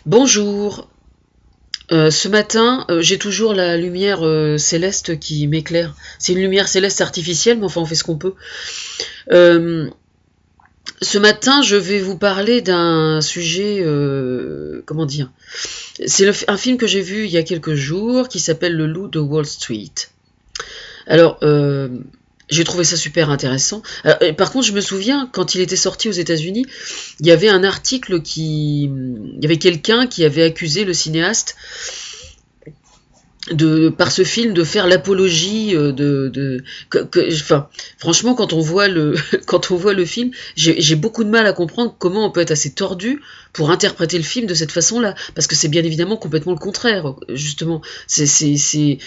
Bonjour. Ce matin, j'ai toujours la lumière céleste qui m'éclaire. C'est une lumière céleste artificielle, mais enfin on fait ce qu'on peut. Euh, Ce matin, je vais vous parler d'un sujet, comment dire? C'est un film que j'ai vu il y a quelques jours qui s'appelle Le Loup de Wall Street. Alors, j'ai trouvé ça super intéressant. Par contre, je me souviens, quand il était sorti aux États-Unis, il y avait un article il y avait quelqu'un qui avait accusé le cinéaste par ce film de faire l'apologie enfin, franchement, quand on voit quand on voit le film, j'ai beaucoup de mal à comprendre comment on peut être assez tordu pour interpréter le film de cette façon-là, parce que c'est bien évidemment complètement le contraire. Justement, c'est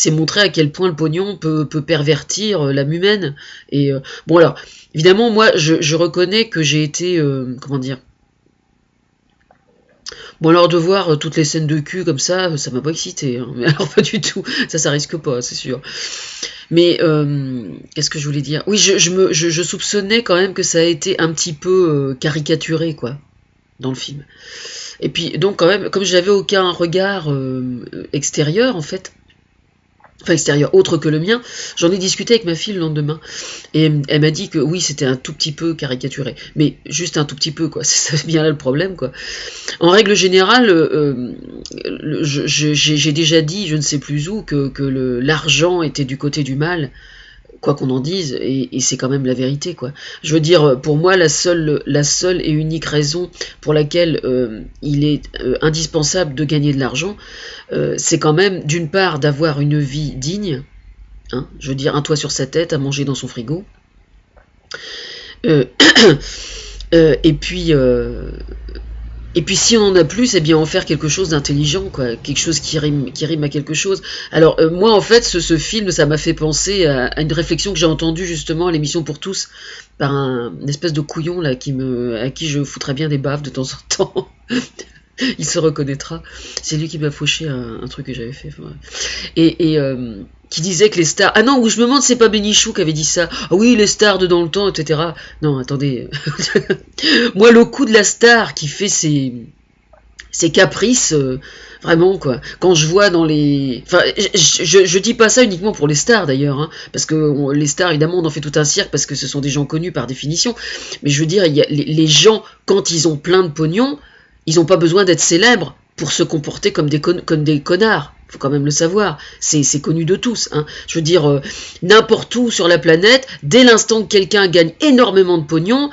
montrer à quel point le pognon peut pervertir l'âme humaine. Et bon, alors évidemment, moi je reconnais que j'ai été comment dire. Bon, alors de voir toutes les scènes de cul comme ça m'a pas excité, hein. Mais alors pas du tout, ça risque pas, c'est sûr. Mais qu'est-ce que je voulais dire? Oui, je soupçonnais quand même que ça a été un petit peu caricaturé, quoi, dans le film. Et puis donc quand même, comme je n'avais aucun regard extérieur en fait, enfin extérieur autre que le mien, j'en ai discuté avec ma fille le lendemain. Et elle m'a dit que oui, c'était un tout petit peu caricaturé, mais juste un tout petit peu, quoi. C'est bien là le problème, quoi. En règle générale, j'ai déjà dit, je ne sais plus où, que l'argent était du côté du mal, quoi qu'on en dise, et c'est quand même la vérité, quoi. Je veux dire, pour moi, la seule et unique raison pour laquelle il est indispensable de gagner de l'argent, c'est quand même, d'une part, d'avoir une vie digne, hein, je veux dire, un toit sur sa tête, à manger dans son frigo, euh, et puis et puis si on en a plus, eh bien en faire quelque chose d'intelligent, quoi, quelque chose qui rime à quelque chose. Alors moi en fait, film, ça m'a fait penser à une réflexion que j'ai entendue justement à l'émission Pour tous par une espèce de couillon là à qui je foutrais bien des baffes de temps en temps. Il se reconnaîtra. C'est lui qui m'a fauché un truc que j'avais fait. Enfin, qui disait que les stars... Ah non, où je me demande, c'est pas Bénichou qui avait dit ça. Ah oui, les stars de dans le temps, etc. Non, attendez. Moi, le coup de la star qui fait ses caprices, vraiment, quoi. Quand je vois dans les... Enfin, je dis pas ça uniquement pour les stars, d'ailleurs, hein, parce que les stars, évidemment, on en fait tout un cirque, parce que ce sont des gens connus par définition. Mais je veux dire, il y a les gens, quand ils ont plein de pognon, ils n'ont pas besoin d'être célèbres pour se comporter comme comme des connards. Faut quand même le savoir. C'est connu de tous, hein. Je veux dire, n'importe où sur la planète, dès l'instant que quelqu'un gagne énormément de pognon,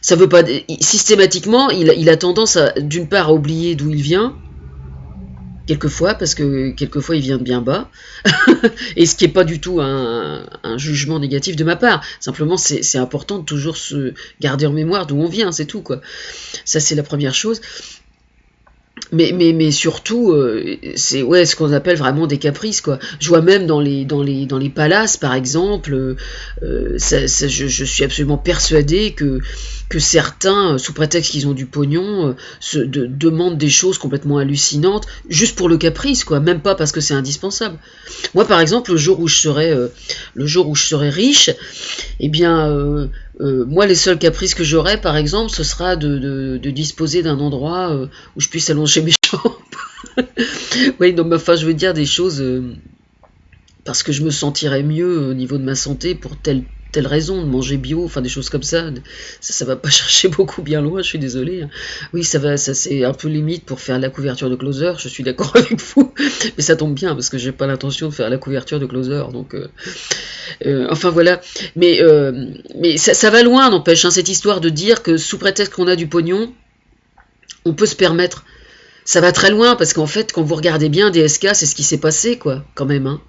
ça veut pas systématiquement, il a tendance à d'une part à oublier d'où il vient. Quelquefois, parce que quelquefois il vient de bien bas, et ce qui n'est pas du tout un jugement négatif de ma part. Simplement, c'est important de toujours se garder en mémoire d'où on vient, c'est tout, quoi. Ça, c'est la première chose. Mais surtout, c'est ouais, ce qu'on appelle vraiment des caprices, quoi. Je vois même dans les palaces, par exemple, je suis absolument persuadé que certains, sous prétexte qu'ils ont du pognon, demandent des choses complètement hallucinantes, juste pour le caprice, quoi. Même pas parce que c'est indispensable. Moi, par exemple, le jour où je serai riche, eh bien, moi, les seuls caprices que j'aurai, par exemple, ce sera de disposer d'un endroit où je puisse allonger mes jambes. Oui, non, mais enfin, je veux dire des choses parce que je me sentirais mieux au niveau de ma santé pour telle raison, de manger bio, enfin des choses comme ça. Ça va pas chercher beaucoup bien loin, je suis désolée, hein. Oui, ça c'est un peu limite pour faire la couverture de Closer, je suis d'accord avec vous, mais ça tombe bien parce que j'ai pas l'intention de faire la couverture de Closer, donc enfin voilà. Mais ça va loin, n'empêche, hein, cette histoire de dire que sous prétexte qu'on a du pognon, on peut se permettre. Ça va très loin parce qu'en fait, quand vous regardez bien DSK, c'est ce qui s'est passé, quoi, quand même, hein.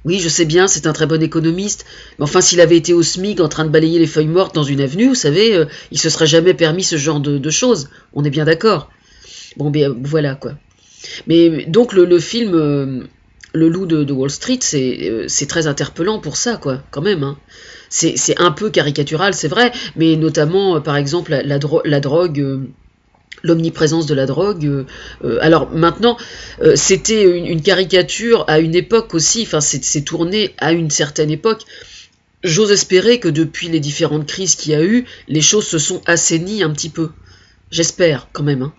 Oui, je sais bien, c'est un très bon économiste, mais enfin, s'il avait été au SMIC en train de balayer les feuilles mortes dans une avenue, vous savez, il se serait jamais permis ce genre de choses. On est bien d'accord. Bon, ben voilà, quoi. Mais donc, le film Le Loup de Wall Street, c'est très interpellant pour ça, quoi, quand même, hein. C'est un peu caricatural, c'est vrai, mais notamment, par exemple, la drogue. L'omniprésence de la drogue. Alors maintenant, c'était une caricature à une époque aussi, enfin c'est tourné à une certaine époque. J'ose espérer que depuis les différentes crises qu'il y a eu, les choses se sont assainies un petit peu. j'espère quand même, hein.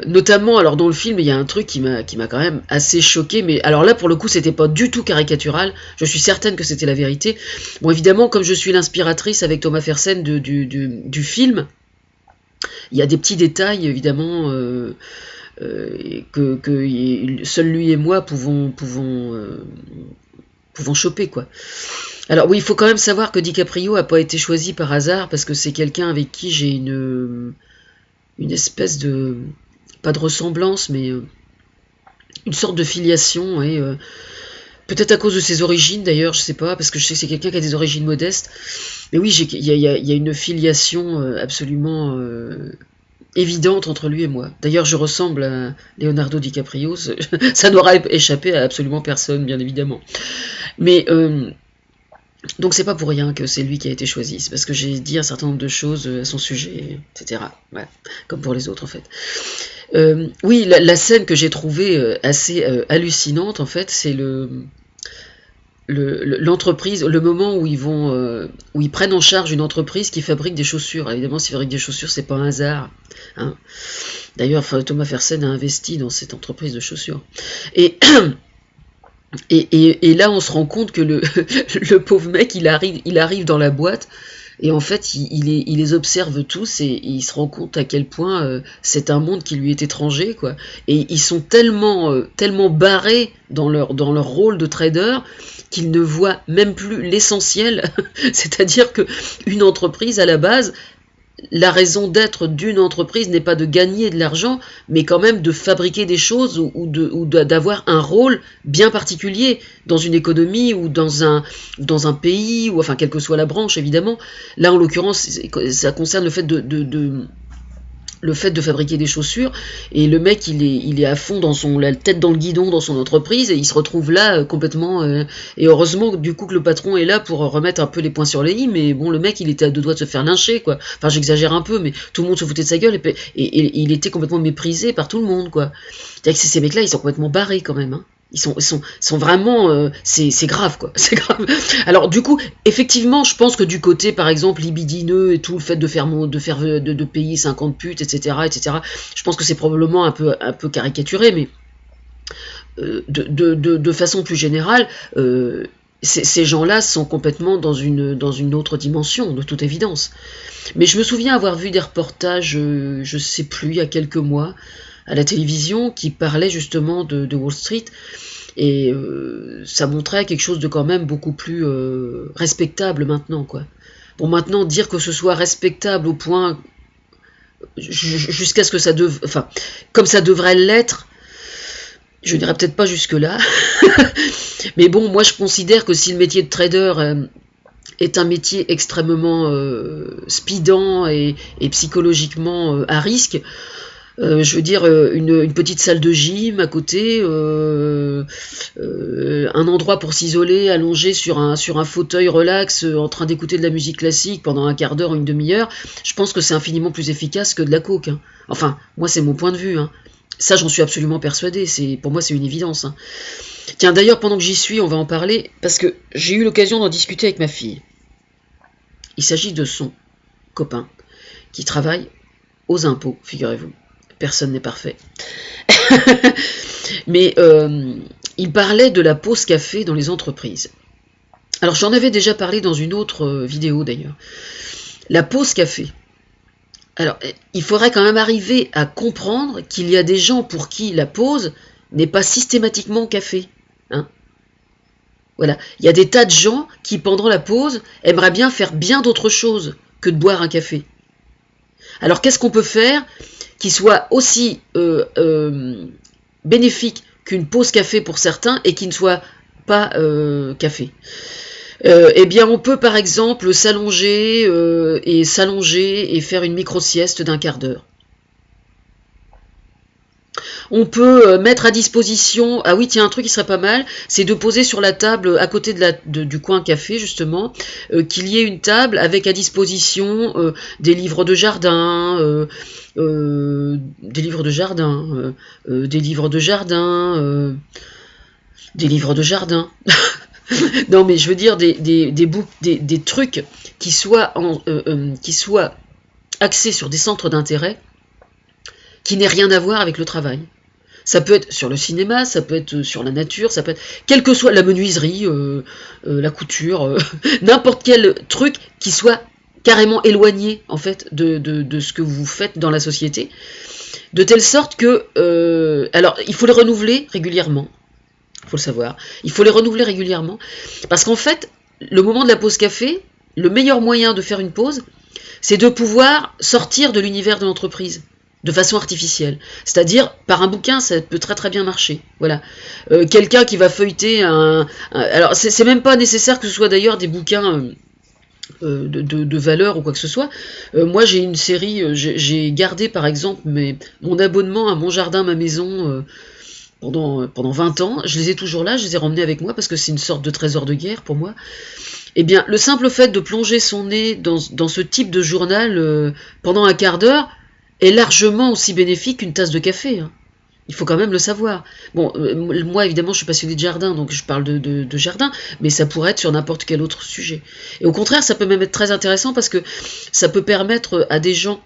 Notamment, alors dans le film, il y a un truc qui m'a quand même assez choqué, mais alors là, pour le coup, c'était pas du tout caricatural, je suis certaine que c'était la vérité. Bon, évidemment, comme je suis l'inspiratrice avec Thomas Fersen du film, il y a des petits détails, évidemment, que seul lui et moi pouvons choper, quoi. Alors oui, il faut quand même savoir que DiCaprio a pas été choisi par hasard, parce que c'est quelqu'un avec qui j'ai une espèce de, pas de ressemblance, mais une sorte de filiation, et peut-être à cause de ses origines d'ailleurs, je sais pas, parce que je sais que c'est quelqu'un qui a des origines modestes, mais oui, il y a une filiation absolument évidente entre lui et moi. D'ailleurs, je ressemble à Leonardo DiCaprio, ça n'aura échappé à absolument personne, bien évidemment. Mais donc c'est pas pour rien que c'est lui qui a été choisi, c'est parce que j'ai dit un certain nombre de choses à son sujet, etc. Ouais, comme pour les autres en fait. Oui, la scène que j'ai trouvée assez hallucinante en fait, c'est l'entreprise, le moment où où ils prennent en charge une entreprise qui fabrique des chaussures. Alors, évidemment, s'ils fabriquent des chaussures, c'est pas un hasard, hein. D'ailleurs, Thomas Fersen a investi dans cette entreprise de chaussures. Et Et là, on se rend compte que le pauvre mec, il arrive dans la boîte, et en fait, il les observe tous, et il se rend compte à quel point c'est un monde qui lui est étranger, quoi. Et ils sont tellement barrés dans leur rôle de trader qu'ils ne voient même plus l'essentiel. C'est-à-dire que une entreprise, à la base, la raison d'être d'une entreprise n'est pas de gagner de l'argent, mais quand même de fabriquer des choses ou d'avoir un rôle bien particulier dans une économie ou dans un pays, ou enfin quelle que soit la branche évidemment. Là en l'occurrence ça concerne le fait de fabriquer des chaussures, et le mec il est à fond la tête dans le guidon dans son entreprise, et il se retrouve là complètement et heureusement du coup que le patron est là pour remettre un peu les points sur les i, mais bon, le mec il était à deux doigts de se faire lyncher, quoi. Enfin, j'exagère un peu, mais tout le monde se foutait de sa gueule, et il était complètement méprisé par tout le monde, quoi. C'est-à-dire que ces mecs là ils sont complètement barrés quand même, hein. Ils sont vraiment, c'est grave, quoi. C'est grave. Alors du coup, effectivement, je pense que du côté, par exemple, libidineux et tout, le fait de payer 50 putes, etc., je pense que c'est probablement un peu caricaturé, mais de façon plus générale, ces gens-là sont complètement dans une autre dimension, de toute évidence. Mais je me souviens avoir vu des reportages, je sais plus, il y a quelques mois, à la télévision, qui parlaient justement de Wall Street, et ça montrait quelque chose de quand même beaucoup plus respectable maintenant, quoi. Bon, maintenant, dire que ce soit respectable au point, jusqu'à ce que enfin, comme ça devrait l'être, je n'irai peut-être pas jusque-là, mais bon, moi je considère que si le métier de trader est un métier extrêmement speedant et psychologiquement à risque, je veux dire, une petite salle de gym à côté, un endroit pour s'isoler, allongé sur un fauteuil relax, en train d'écouter de la musique classique pendant un quart d'heure, une demi-heure, je pense que c'est infiniment plus efficace que de la coke, hein. Enfin, moi c'est mon point de vue, hein. Ça, j'en suis absolument persuadé, pour moi c'est une évidence, hein. Tiens, d'ailleurs, pendant que j'y suis, on va en parler, parce que j'ai eu l'occasion d'en discuter avec ma fille. Il s'agit de son copain, qui travaille aux impôts, figurez-vous. Personne n'est parfait. Mais il parlait de la pause café dans les entreprises. Alors j'en avais déjà parlé dans une autre vidéo d'ailleurs. La pause café. Alors il faudrait quand même arriver à comprendre qu'il y a des gens pour qui la pause n'est pas systématiquement café, hein. Voilà, il y a des tas de gens qui pendant la pause aimeraient bien faire bien d'autres choses que de boire un café. Alors qu'est-ce qu'on peut faire qui soit aussi bénéfique qu'une pause café pour certains et qui ne soit pas café? Eh bien, on peut par exemple s'allonger et faire une micro-sieste d'un quart d'heure. On peut mettre à disposition, ah oui tiens, un truc qui serait pas mal, c'est de poser sur la table à côté du coin café justement, qu'il y ait une table avec à disposition des livres de jardin, des livres de jardin, non mais je veux dire des trucs qui soient axé sur des centres d'intérêt qui n'aient rien à voir avec le travail. Ça peut être sur le cinéma, ça peut être sur la nature, ça peut être quelle que soit la menuiserie, la couture, n'importe quel truc qui soit carrément éloigné en fait de ce que vous faites dans la société, de telle sorte que alors il faut les renouveler régulièrement, il faut le savoir, il faut les renouveler régulièrement parce qu'en fait le moment de la pause café, le meilleur moyen de faire une pause, c'est de pouvoir sortir de l'univers de l'entreprise de façon artificielle. C'est-à-dire, par un bouquin, ça peut très très bien marcher. Voilà. Quelqu'un qui va feuilleter alors, c'est même pas nécessaire que ce soit d'ailleurs des bouquins de valeur ou quoi que ce soit. Moi, j'ai une série, j'ai gardé par exemple mon abonnement à Mon Jardin, Ma Maison pendant 20 ans. Je les ai toujours là, je les ai ramenés avec moi parce que c'est une sorte de trésor de guerre pour moi. Eh bien, le simple fait de plonger son nez dans ce type de journal pendant un quart d'heure, est largement aussi bénéfique qu'une tasse de café. Hein. Il faut quand même le savoir. Bon, moi évidemment je suis passionné de jardin, donc je parle de jardin, mais ça pourrait être sur n'importe quel autre sujet. Et au contraire, ça peut même être très intéressant parce que ça peut permettre à des gens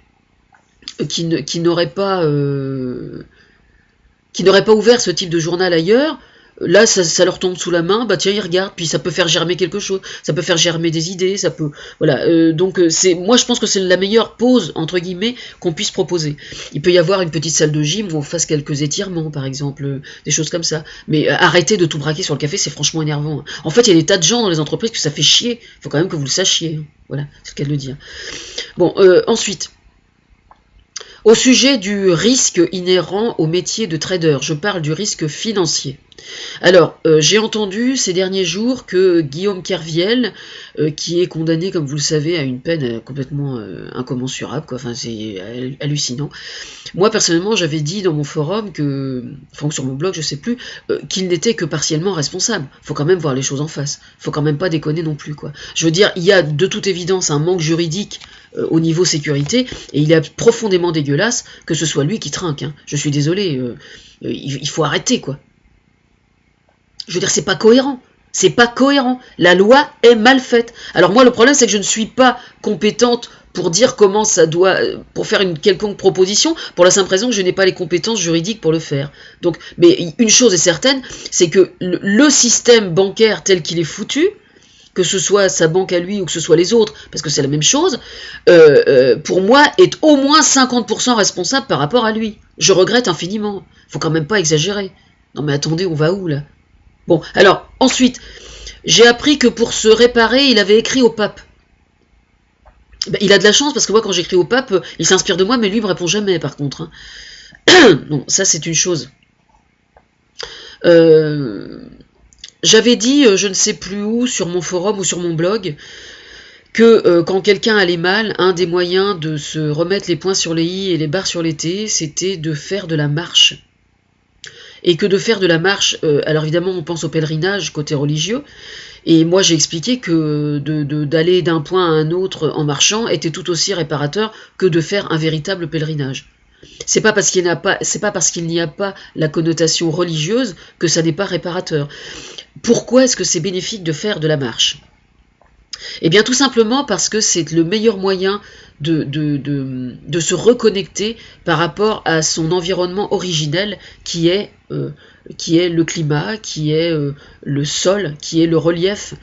qui n'auraient pas ouvert ce type de journal ailleurs. Là, ça leur tombe sous la main, bah tiens, ils regardent, puis ça peut faire germer quelque chose, ça peut faire germer des idées, ça peut, voilà. Donc moi je pense que c'est la meilleure pause entre guillemets qu'on puisse proposer. Il peut y avoir une petite salle de gym où on fasse quelques étirements, par exemple, des choses comme ça. Mais arrêtez de tout braquer sur le café, c'est franchement énervant. Hein. En fait, il y a des tas de gens dans les entreprises que ça fait chier. Il faut quand même que vous le sachiez. Hein. Voilà, c'est le cas de le dire. Bon, ensuite. Au sujet du risque inhérent au métier de trader, je parle du risque financier. Alors, j'ai entendu ces derniers jours que Guillaume Kerviel, qui est condamné, comme vous le savez, à une peine complètement incommensurable, quoi. Enfin, c'est hallucinant. Moi, personnellement, j'avais dit dans mon forum, enfin, sur mon blog, je sais plus, qu'il n'était que partiellement responsable. Faut quand même voir les choses en face. Faut quand même pas déconner non plus, quoi. Je veux dire, il y a de toute évidence un manque juridique au niveau sécurité, et il est profondément dégueulasse que ce soit lui qui trinque. Hein. Je suis désolé, il faut arrêter, quoi. Je veux dire, c'est pas cohérent. C'est pas cohérent. La loi est mal faite. Alors moi, le problème, c'est que je ne suis pas compétente pour dire comment ça doit, pour faire une quelconque proposition, pour la simple raison que je n'ai pas les compétences juridiques pour le faire. Donc, mais une chose est certaine, c'est que le système bancaire tel qu'il est foutu, que ce soit sa banque à lui ou que ce soit les autres, parce que c'est la même chose, pour moi, est au moins 50% responsable par rapport à lui. Je regrette infiniment. Faut quand même pas exagérer. Non mais attendez, on va où là ? Bon, alors, ensuite, j'ai appris que pour se réparer, il avait écrit au pape. Ben, il a de la chance, parce que moi, quand j'écris au pape, il s'inspire de moi, mais lui, il me répond jamais, par contre. Hein. Non, ça, c'est une chose. J'avais dit, je ne sais plus où, sur mon forum ou sur mon blog, que quand quelqu'un allait mal, un des moyens de se remettre les points sur les i et les barres sur les t, c'était de faire de la marche. Et que de faire de la marche, alors évidemment on pense au pèlerinage côté religieux, et moi j'ai expliqué que d'aller d'un point à un autre en marchant était tout aussi réparateur que de faire un véritable pèlerinage. C'est pas parce qu'il n'y a pas la connotation religieuse que ça n'est pas réparateur. Pourquoi est-ce que c'est bénéfique de faire de la marche ? Eh bien tout simplement parce que c'est le meilleur moyen de se reconnecter par rapport à son environnement originel qui est le climat, qui est le sol, qui est le relief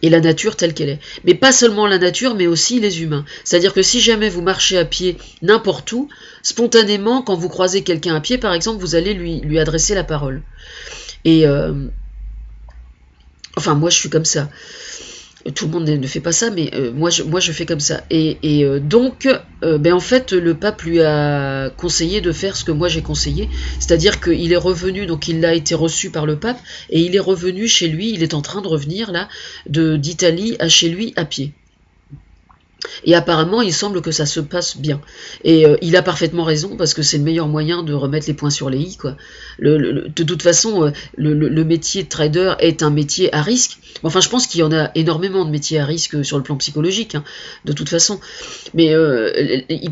et la nature telle qu'elle est. Mais pas seulement la nature, mais aussi les humains. C'est-à-dire que si jamais vous marchez à pied n'importe où, spontanément, quand vous croisez quelqu'un à pied, par exemple, vous allez lui adresser la parole. Et enfin, moi je suis comme ça. Tout le monde ne fait pas ça, mais moi je fais comme ça. Et donc, en fait, le pape lui a conseillé de faire ce que moi j'ai conseillé, c'est-à-dire qu'il est revenu, donc il a été reçu par le pape, et il est revenu chez lui, il est en train de revenir là, d'Italie à chez lui à pied. Et apparemment, il semble que ça se passe bien. Et il a parfaitement raison, parce que c'est le meilleur moyen de remettre les points sur les i, quoi. De toute façon, le métier de trader est un métier à risque. Enfin, je pense qu'il y en a énormément de métiers à risque sur le plan psychologique, hein, de toute façon. Mais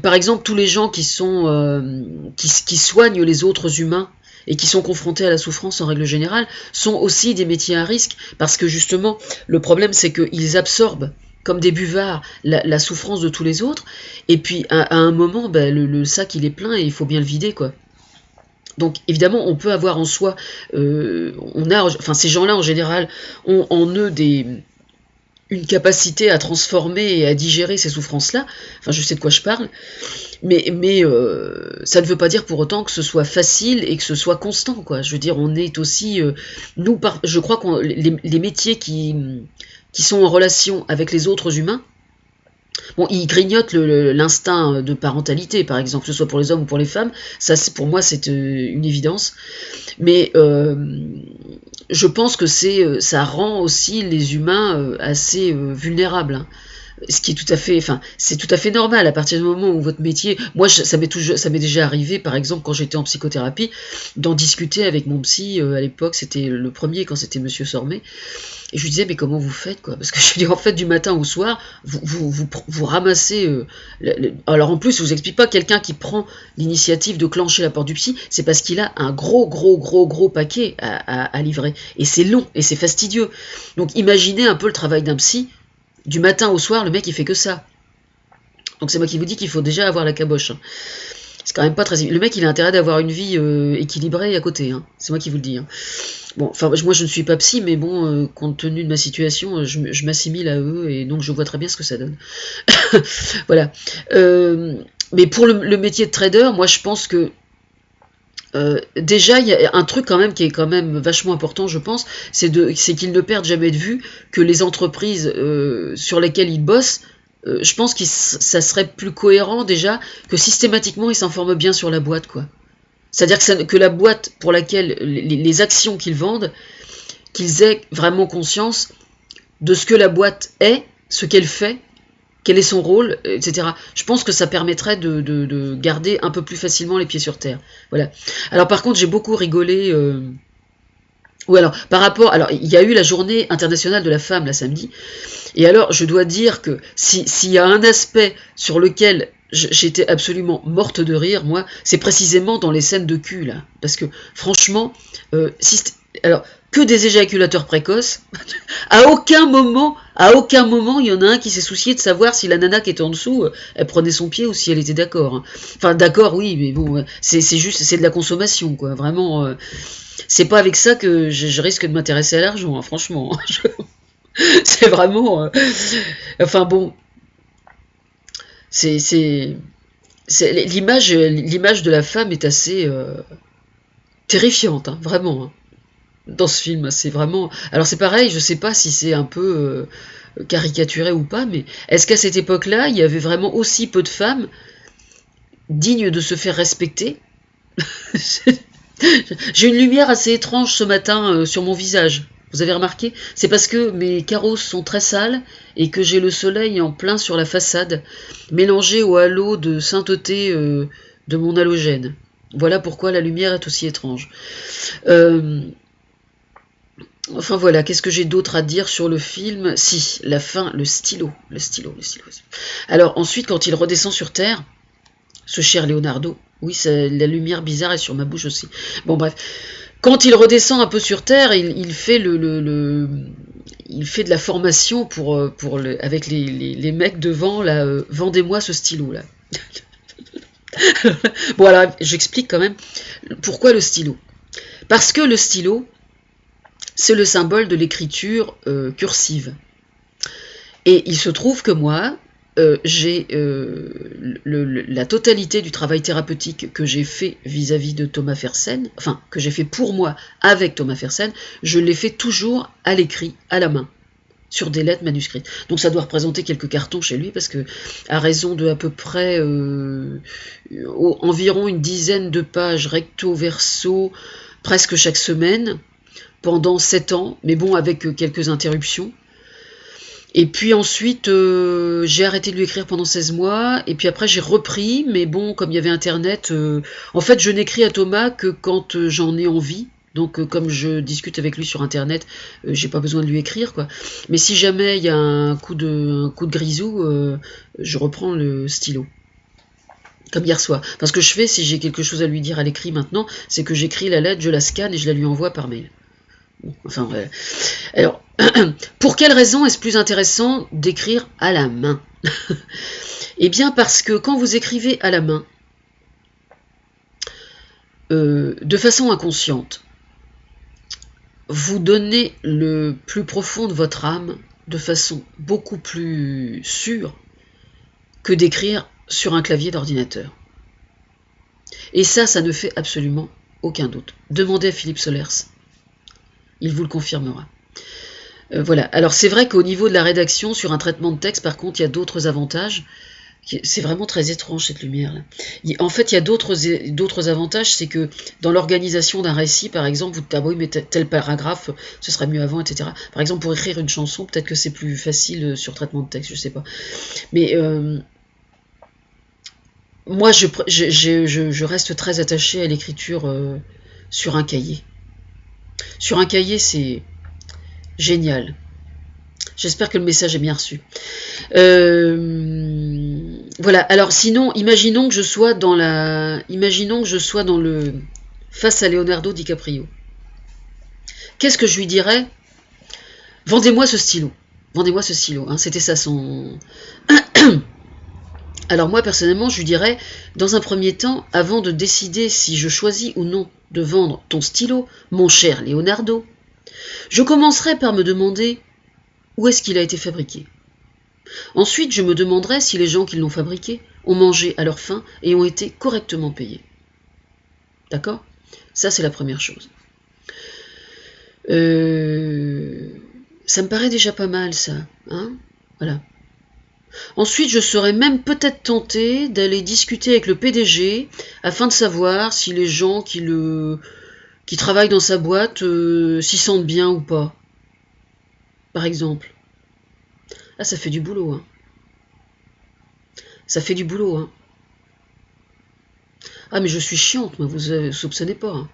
par exemple, tous les gens qui soignent les autres humains, et qui sont confrontés à la souffrance en règle générale, sont aussi des métiers à risque, parce que justement, le problème c'est qu'ils absorbent comme des buvards la souffrance de tous les autres, et puis à un moment, ben, le sac il est plein et il faut bien le vider, quoi. Donc évidemment, on peut avoir en soi, enfin ces gens-là en général ont en eux une capacité à transformer et à digérer ces souffrances-là. Enfin, je sais de quoi je parle, mais ça ne veut pas dire pour autant que ce soit facile et que ce soit constant, quoi. Je veux dire, on est aussi, je crois que les métiers qui sont en relation avec les autres humains, bon, ils grignotent l'instinct de parentalité, par exemple, que ce soit pour les hommes ou pour les femmes. Ça, pour moi, c'est une évidence. Mais je pense que ça rend aussi les humains assez vulnérables, hein. Ce qui est tout à fait, enfin, c'est tout à fait normal à partir du moment où votre métier, moi, ça m'est déjà arrivé, par exemple, quand j'étais en psychothérapie, d'en discuter avec mon psy. À l'époque, c'était le premier, quand c'était Monsieur Sormet. Et je lui disais, mais comment vous faites, quoi? Parce que je lui dis, en fait, du matin au soir, vous ramassez. Alors en plus, je vous explique pas, quelqu'un qui prend l'initiative de clencher la porte du psy, c'est parce qu'il a un gros paquet à livrer. Et c'est long, et c'est fastidieux. Donc imaginez un peu le travail d'un psy. Du matin au soir, le mec, il fait que ça. Donc c'est moi qui vous dis qu'il faut déjà avoir la caboche, hein. C'est quand même pas très... Le mec, il a intérêt d'avoir une vie équilibrée à côté, hein. C'est moi qui vous le dis, hein. Bon, enfin, moi je ne suis pas psy, mais bon, compte tenu de ma situation, je m'assimile à eux, et donc je vois très bien ce que ça donne. Voilà. Mais pour le métier de trader, moi je pense que déjà, il y a un truc quand même qui est quand même vachement important, je pense, c'est qu'ils ne perdent jamais de vue que les entreprises sur lesquelles ils bossent, je pense que ça serait plus cohérent déjà que systématiquement ils s'informent bien sur la boîte, quoi. C'est-à-dire que la boîte pour laquelle les actions qu'ils vendent, qu'ils aient vraiment conscience de ce que la boîte est, ce qu'elle fait, quel est son rôle, etc. Je pense que ça permettrait de garder un peu plus facilement les pieds sur terre. Voilà. Alors par contre, j'ai beaucoup rigolé. Ou alors, alors il y a eu la journée internationale de la femme, la samedi. Et alors, je dois dire que s'il y a un aspect sur lequel j'étais absolument morte de rire, moi, c'est précisément dans les scènes de cul, là. Parce que, franchement, alors, que des éjaculateurs précoces. À aucun moment, il y en a un qui s'est soucié de savoir si la nana qui était en dessous, elle prenait son pied ou si elle était d'accord, hein. Enfin, d'accord, oui, mais bon, c'est juste, c'est de la consommation, quoi. Vraiment, c'est pas avec ça que je risque de m'intéresser à l'argent, hein, franchement. C'est vraiment... enfin bon, l'image de la femme est assez terrifiante, hein, vraiment, hein, dans ce film. C'est vraiment... Alors c'est pareil, je sais pas si c'est un peu caricaturé ou pas, mais est-ce qu'à cette époque-là, il y avait vraiment aussi peu de femmes dignes de se faire respecter? J'ai une lumière assez étrange ce matin sur mon visage. Vous avez remarqué? C'est parce que mes carreaux sont très sales et que j'ai le soleil en plein sur la façade, mélangé au halo de sainteté de mon halogène. Voilà pourquoi la lumière est aussi étrange. Enfin voilà, qu'est-ce que j'ai d'autre à dire sur le film? Si, la fin, le stylo. Alors ensuite, quand il redescend sur Terre, ce cher Leonardo, oui, la lumière bizarre est sur ma bouche aussi. Bon bref, quand il redescend un peu sur Terre, il fait il fait de la formation avec les mecs devant, là, vendez-moi ce stylo là. Bon alors, j'explique quand même pourquoi le stylo. Parce que le stylo, c'est le symbole de l'écriture cursive. Et il se trouve que moi, j'ai la totalité du travail thérapeutique que j'ai fait vis-à-vis de Thomas Fersen, enfin, que j'ai fait pour moi avec Thomas Fersen, je l'ai fait toujours à l'écrit, à la main, sur des lettres manuscrites. Donc ça doit représenter quelques cartons chez lui, parce que à raison de à peu près environ une dizaine de pages recto verso, presque chaque semaine, pendant 7 ans, mais bon, avec quelques interruptions. Et puis ensuite, j'ai arrêté de lui écrire pendant 16 mois, et puis après j'ai repris, mais bon, comme il y avait Internet, en fait je n'écris à Thomas que quand j'en ai envie. Donc comme je discute avec lui sur Internet, j'ai pas besoin de lui écrire, quoi. Mais si jamais il y a un coup de grisou, je reprends le stylo. Comme hier soir. Enfin, ce que je fais, si j'ai quelque chose à lui dire à l'écrit maintenant, c'est que j'écris la lettre, je la scanne et je la lui envoie par mail. Bon, enfin, alors, pour quelle raison est-ce plus intéressant d'écrire à la main? Eh bien parce que quand vous écrivez à la main, de façon inconsciente, vous donnez le plus profond de votre âme de façon beaucoup plus sûre que d'écrire sur un clavier d'ordinateur. Et ça ne fait absolument aucun doute. Demandez à Philippe Solers, il vous le confirmera. Voilà, alors c'est vrai qu'au niveau de la rédaction, sur un traitement de texte, par contre, il y a d'autres avantages. C'est vraiment très étrange cette lumière-là. En fait, il y a d'autres avantages, c'est que dans l'organisation d'un récit, par exemple, vous dites, ah oui, mais tel paragraphe, ce serait mieux avant, etc. Par exemple, pour écrire une chanson, peut-être que c'est plus facile sur traitement de texte, je sais pas. Mais moi, je reste très attachée à l'écriture sur un cahier. Sur un cahier, c'est génial. J'espère que le message est bien reçu. Voilà. Alors sinon, imaginons que je sois dans le face à Leonardo DiCaprio. Qu'est-ce que je lui dirais? Vendez-moi ce stylo. Vendez-moi ce stylo. Hein. C'était ça son. Alors moi personnellement, je lui dirais, dans un premier temps, avant de décider si je choisis ou non de vendre ton stylo, mon cher Leonardo, je commencerai par me demander où est-ce qu'il a été fabriqué. Ensuite, je me demanderai si les gens qui l'ont fabriqué ont mangé à leur faim et ont été correctement payés. D'accord? Ça, c'est la première chose. Ça me paraît déjà pas mal, ça. Hein? Voilà. Ensuite, je serais même peut-être tentée d'aller discuter avec le PDG afin de savoir si les gens qui travaillent dans sa boîte s'y sentent bien ou pas. Par exemple. Ah, ça fait du boulot, hein. Ça fait du boulot, hein. Ah, mais je suis chiante, moi, vous soupçonnez pas, hein.